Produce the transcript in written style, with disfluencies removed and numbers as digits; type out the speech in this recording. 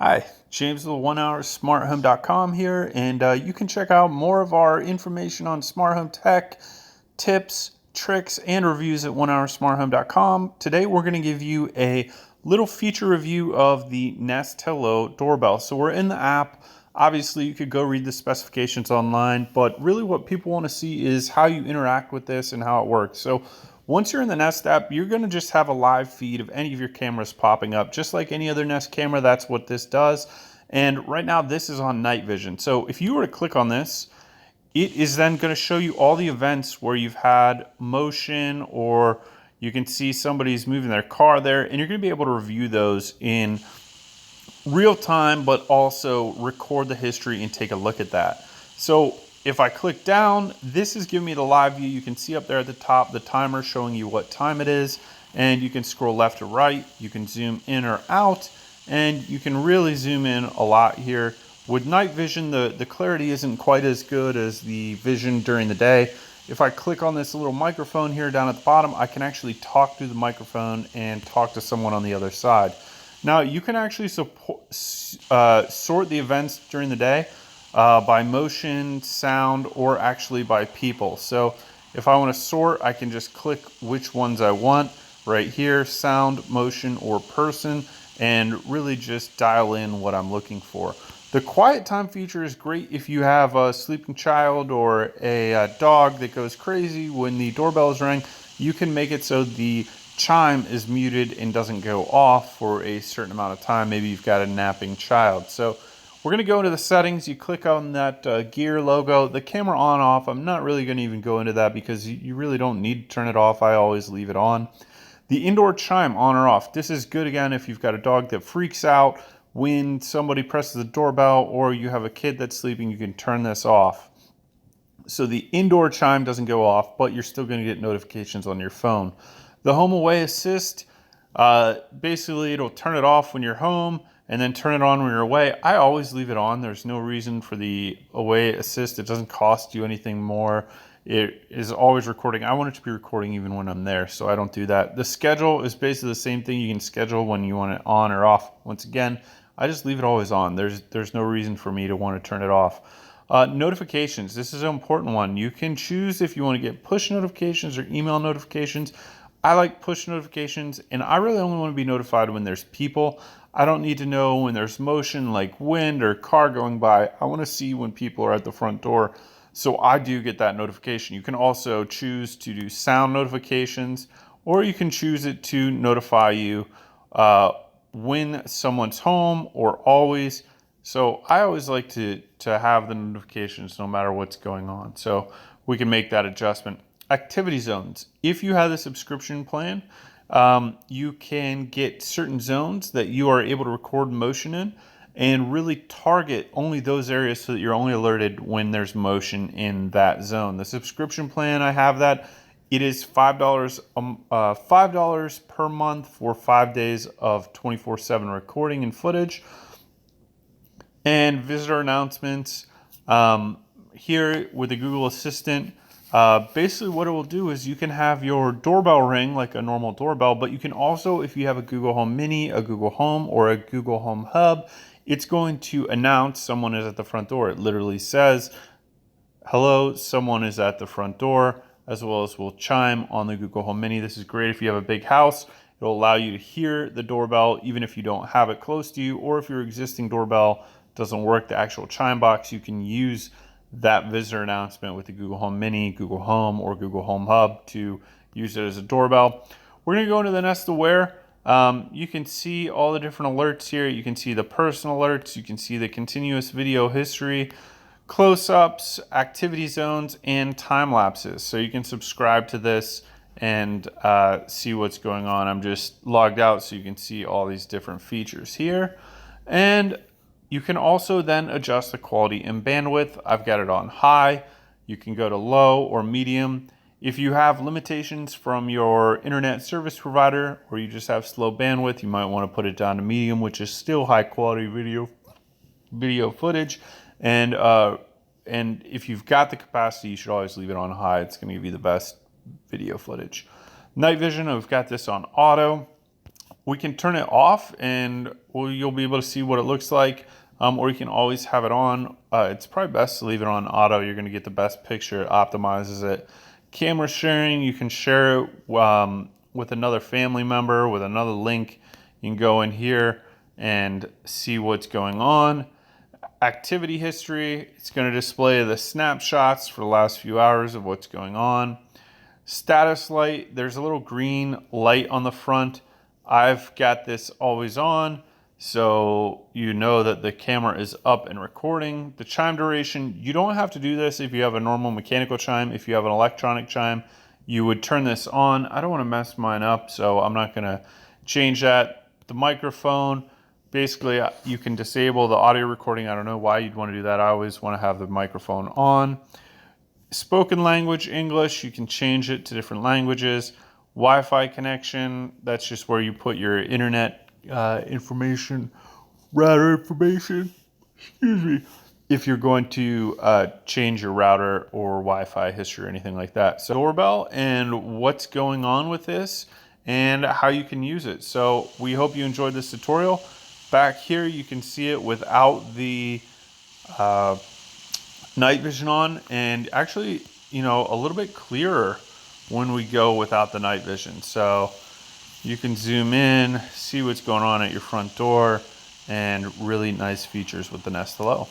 Hi, James with 1hoursmarthome.com here, and you can check out more of our information on smart home tech, tips, tricks, and reviews at 1hoursmarthome.com. Today we're going to give you a little feature review of the Nest Hello Doorbell. So we're in the app. Obviously, you could go read the specifications online, but really what people want to see is how you interact with this and how it works. So once you're in the Nest app, you're going to just have a live feed of any of your cameras popping up. Just like any other Nest camera, that's what this does. And right now, this is on night vision. So if you were to click on this, it is then going to show you all the events where you've had motion, or you can see somebody's moving their car there, and you're going to be able to review those in real time, but also record the history and take a look at that. So if I click down, this is giving me the live view. You can see up there at the top the timer showing you what time it is, and you can scroll left to right, you can zoom in or out, and you can really zoom in a lot here. With night vision, the clarity isn't quite as good as the vision during the day. If I click on this little microphone here down at the bottom, I can actually talk through the microphone and talk to someone on the other side. Now, you can actually sort the events during the day by motion, sound, or actually by people. So if I want to sort, I can just click which ones I want right here, sound, motion, or person, and really just dial in what I'm looking for. The quiet time feature is great if you have a sleeping child or a dog that goes crazy when the doorbells ring. You can make it so the chime is muted and doesn't go off for a certain amount of time. Maybe you've got a napping child. So we're going to go into the settings. You click on that gear logo, the camera on off. I'm not really going to even go into that because you really don't need to turn it off. I always leave it on. The indoor chime on or off. This is good again if you've got a dog that freaks out when somebody presses the doorbell, or you have a kid that's sleeping. You can turn this off. So the indoor chime doesn't go off, but you're still going to get notifications on your phone. The home away assist, basically it'll turn it off when you're home and then turn it on when you're away. I always leave it on. There's no reason for the away assist. It doesn't cost you anything more. It is always recording. I want it to be recording even when I'm there, so I don't do that. The schedule is basically the same thing. You can schedule when you want it on or off. Once again, I just leave it always on. There's no reason for me to want to turn it off. Notifications. This is an important one. You can choose if you want to get push notifications or email notifications. I like push notifications, and I really only want to be notified when there's people. I don't need to know when there's motion like wind or car going by. I want to see when people are at the front door. So I do get that notification. You can also choose to do sound notifications, or you can choose it to notify you when someone's home or always. So I always like to have the notifications no matter what's going on. So we can make that adjustment. Activity zones. If you have the subscription plan, you can get certain zones that you are able to record motion in and really target only those areas so that you're only alerted when there's motion in that zone. The subscription plan, I have that. It is $5 per month for 5 days of 24/7 recording and footage. And visitor announcements. Here with the Google Assistant, basically what it will do is you can have your doorbell ring like a normal doorbell, but you can also, if you have a Google Home Mini, a Google Home, or a Google Home Hub, it's going to announce someone is at the front door. It literally says, hello, someone is at the front door, as well as will chime on the Google Home Mini. This is great if you have a big house. It'll allow you to hear the doorbell even if you don't have it close to you, or if your existing doorbell doesn't work, the actual chime box, you can use that visitor announcement with the Google Home Mini, Google Home, or Google Home Hub to use it as a doorbell. We're going to go into the Nest Aware. You can see all the different alerts here. You can see the personal alerts. You can see the continuous video history, close-ups, activity zones, and time lapses. So you can subscribe to this and see what's going on. I'm just logged out so you can see all these different features here. And you can also then adjust the quality and bandwidth. I've got it on high. You can go to low or medium. If you have limitations from your internet service provider, or you just have slow bandwidth, you might want to put it down to medium, which is still high quality video footage. And if you've got the capacity, you should always leave it on high. It's going to give you the best video footage. Night vision, I've got this on auto. We can turn it off and you'll be able to see what it looks like, or you can always have it on. It's probably best to leave it on auto. You're going to get the best picture. It optimizes it. Camera sharing, you can share it with another family member, with another link. You can go in here and see what's going on. Activity history, it's going to display the snapshots for the last few hours of what's going on. Status light, there's a little green light on the front. I've got this always on, so you know that the camera is up and recording. The chime duration, you don't have to do this if you have a normal mechanical chime. If you have an electronic chime, you would turn this on. I don't want to mess mine up, so I'm not going to change that. The microphone, basically you can disable the audio recording. I don't know why you'd want to do that. I always want to have the microphone on. Spoken language, English, you can change it to different languages. Wi-Fi connection, that's just where you put your internet information, router information, excuse me, if you're going to change your router or Wi-Fi history or anything like that. So doorbell and what's going on with this and how you can use it. So we hope you enjoyed this tutorial. Back here you can see it without the night vision on, and actually, you know, a little bit clearer when we go without the night vision. So you can zoom in, see what's going on at your front door, and really nice features with the Nest Hello.